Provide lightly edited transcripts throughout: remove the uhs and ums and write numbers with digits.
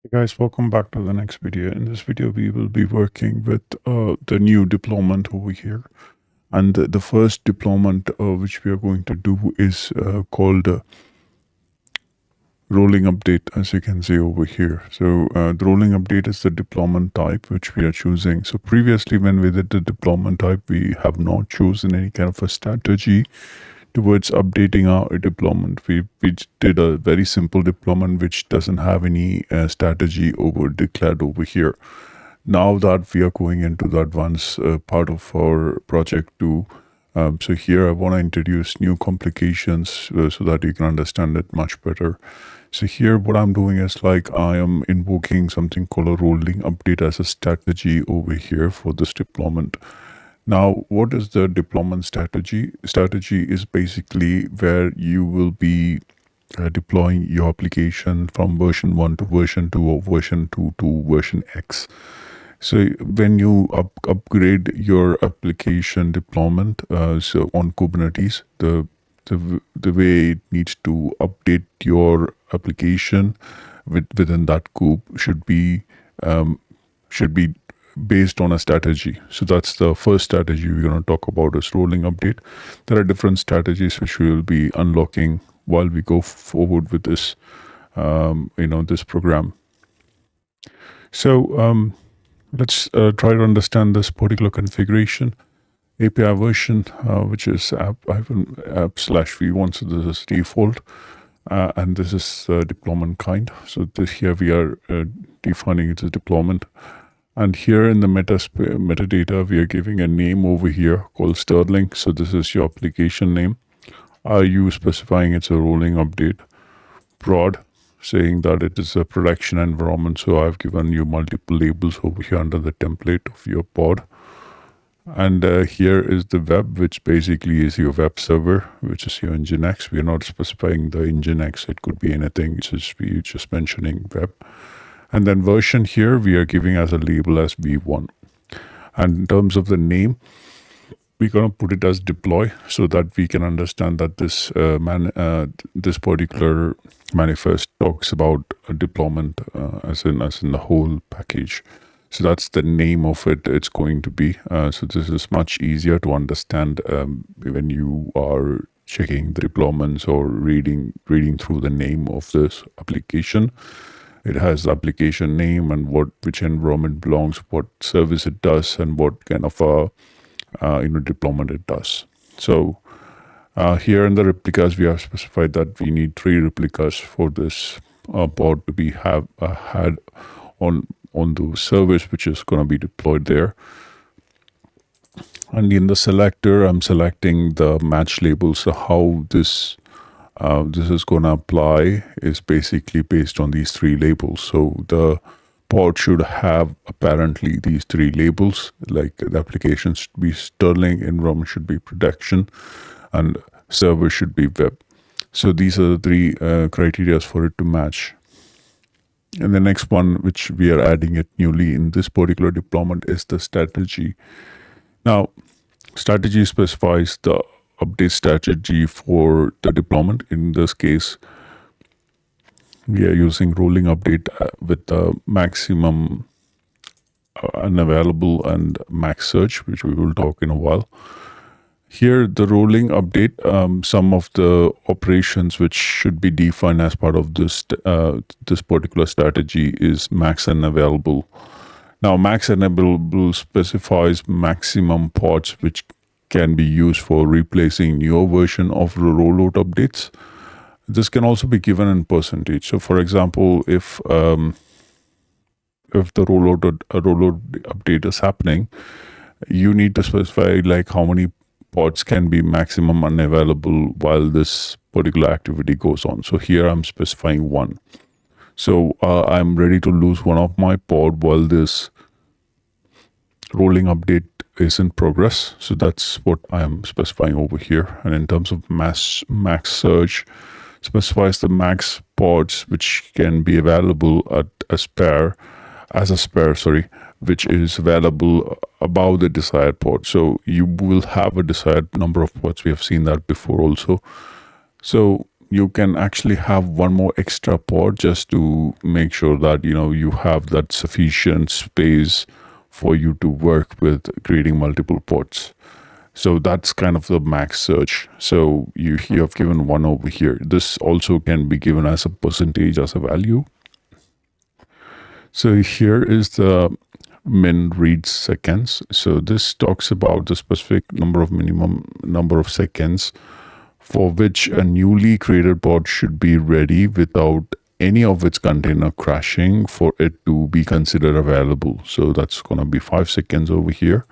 Hey guys, welcome back to the next video. In this video, we will be working with the new deployment over here. And the first deployment which we are going to do is called rolling update, as you can see over here. So the rolling update is the deployment type which we are choosing. So previously when we did the deployment type, we have not chosen any kind of a strategy towards updating our deployment. We did a very simple deployment which doesn't have any strategy over declared over here. Now that we are going into the advanced part of our project too, so here I want to introduce new complications so that you can understand it much better. So here what I'm doing is like I am invoking something called a rolling update as a strategy over here for this deployment. Now, what is the deployment strategy? Strategy is basically where you will be deploying your application from version 1 to version 2 or version 2 to version X. So when you upgrade your application deployment so on Kubernetes, the way it needs to update your application within that kube should be based on a strategy. So that's the first strategy we're going to talk about is rolling update. There are different strategies which we will be unlocking while we go forward with this, this program. So let's try to understand this particular configuration. API version, which is app/v1, so this is default. And this is deployment kind. So here we are defining it as deployment. And here in the metadata, we are giving a name over here called Sterling. So this is your application name. Are you specifying it's a rolling update? Prod, saying that it is a production environment. So I've given you multiple labels over here under the template of your pod. And here is the web, which basically is your web server, which is your Nginx. We are not specifying the Nginx. It could be anything. We're just mentioning web. And then version here, we are giving as a label as v1. And in terms of the name, we're going to put it as deploy so that we can understand that this this particular manifest talks about a deployment as in the whole package. So that's the name of it. It's going to be. So this is much easier to understand when you are checking the deployments or reading through the name of this application. It has the application name and which environment belongs, what service it does, and what kind of deployment it does. So here in the replicas, we have specified that we need 3 replicas for this pod to be had on the service which is going to be deployed there. And in the selector, I'm selecting the match label. So how this is going to apply is basically based on these 3 labels. So the pod should have apparently these 3 labels, like the application should be Sterling, environment should be production, and server should be web. So these are the 3 criteria for it to match. And the next one, which we are adding it newly in this particular deployment, is the strategy. Now, strategy specifies the update strategy for the deployment. In this case, we are using rolling update with the maximum unavailable and max search, which we will talk in a while. Here, the rolling update, some of the operations which should be defined as part of this particular strategy is max unavailable. Now, max unavailable specifies maximum pods which can be used for replacing newer version of the rollout updates. This can also be given in percentage. So, for example, if the rollout update is happening, you need to specify like how many pods can be maximum unavailable while this particular activity goes on. So here I'm specifying 1. So I'm ready to lose one of my pod while this rolling update is in progress. So that's what I am specifying over here. And in terms of max search, specifies the max pods which can be available at a spare, which is available above the desired pod. So you will have a desired number of pods. We have seen that before also. So you can actually have one more extra pod just to make sure that you have that sufficient space for you to work with creating multiple pods. So that's kind of the max search. So you have given one over here. This also can be given as a percentage, as a value. So here is the min read seconds. So this talks about the specific minimum number of seconds for which a newly created pod should be ready without any of its container crashing for it to be considered available. So that's going to be 5 seconds over here.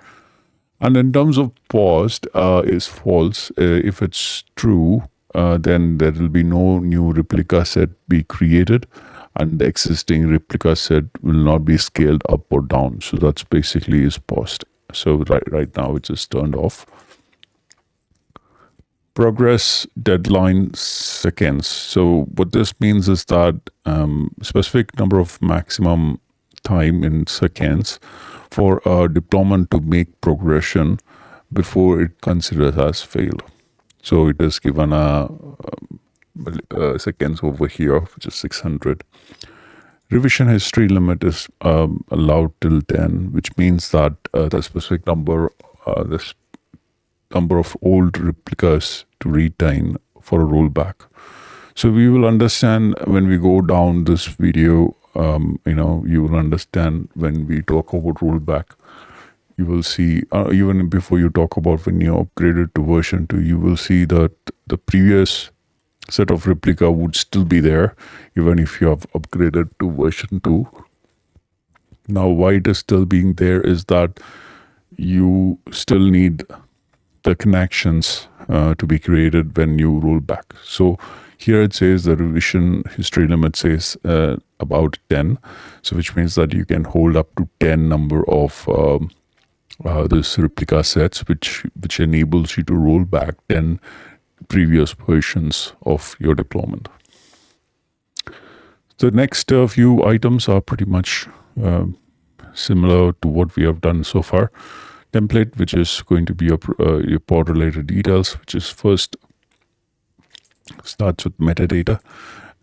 And in terms of paused is false. If it's true, then there will be no new replica set be created, and the existing replica set will not be scaled up or down. So that's basically is paused. So right now it's just turned off. Progress deadline seconds. So what this means is that specific number of maximum time in seconds for a deployment to make progression before it considers as failed. So it is given a seconds over here, which is 600. Revision history limit is allowed till 10, which means that the specific number, this number of old replicas to retain for a rollback. So we will understand when we go down this video. You will understand when we talk about rollback. You will see even before you talk about when you upgraded to version 2, you will see that the previous set of replica would still be there even if you have upgraded to version 2. Now why it is still being there is that you still need the connections to be created when you roll back. So here it says the revision history limit says about 10, so which means that you can hold up to 10 number of this replica sets, which enables you to roll back 10 previous versions of your deployment. The next few items are pretty much similar to what we have done so far. Template, which is going to be your pod related details, which is first starts with metadata,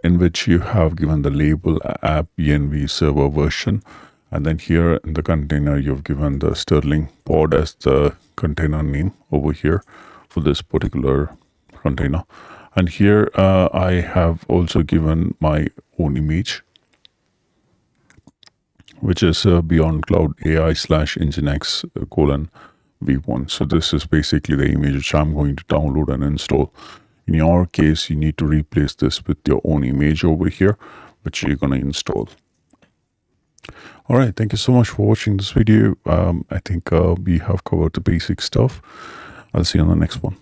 in which you have given the label app env server version, and then here in the container you've given the Sterling pod as the container name over here for this particular container. And here I have also given my own image, which is beyondcloudai /nginx v1. So this is basically the image which I'm going to download and install. In your case, you need to replace this with your own image over here, which you're going to install. All right, thank you so much for watching this video. I think we have covered the basic stuff. I'll see you on the next one.